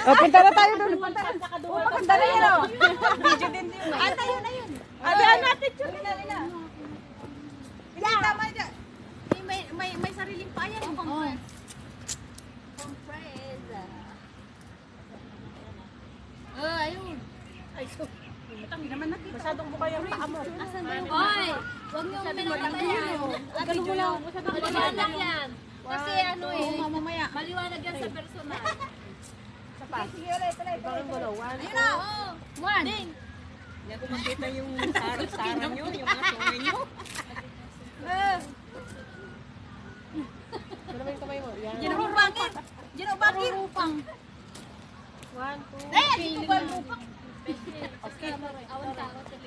O, punta na tayo doon. Punta na yun, o. Video din yun. Tayo na yun. Abihan natin yun. Hindi, tama dyan. May sariling pa yan. Compress. Ayun. Ay, so. Naman natin. Masyadong buka yung paa mo. Oy, huwag niyo minatanggal yan. Ganun mo lang. Maliwanag yan. Kasi ano mamamaya. Maliwanag yan sa personal. Sige, ulit. Ayun na, one. Ding. Hindi ako makita yung sarang nyo, yung mga sungay nyo. Ano ba yung kamay mo? Yan. Ginubangin. Ginubangin. One, two. Hindi ko ba lupang? Okay.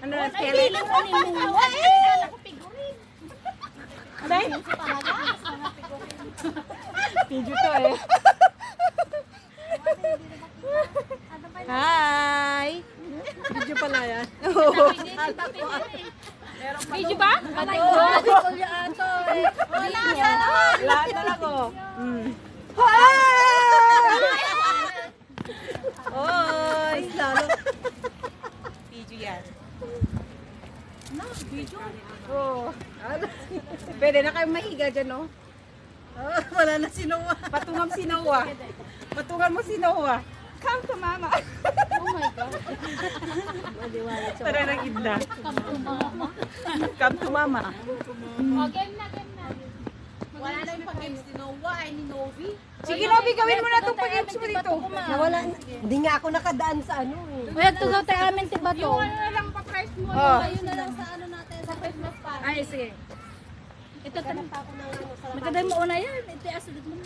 Ano na, Ay, feeling ko ni Muwa. Kala ko figurin. Abay? Video to eh. Hi! Video pala yan. Video ba? Wala ka naman. Lahat na lang oh. Hi! Oy! Lalo. Video yan. Video? Oo. Pwede na kayo mahiga dyan, no? Wala na si Noah. Patungan si Noah. Patungan mo si Noah. Come to mama. Oh my God. Tara ng idla. Come to mama. Come to mama. Game na. Wala na yung pag-games ni Noah ay ni Novi. Sige, Nobi, gawin mo na itong pag-games mo dito. Nawala na. Hindi nga ako nakadaan sa ano eh. Kaya tugaw tayo amin tiba to. Yung ano na lang pa-price mo. Oh. Ayun na lang sa ano natin. Sa Christmas party. Ay, sige. Ito tanong pa ako ng ano. Maganda mo una yan. Ito asidot mo.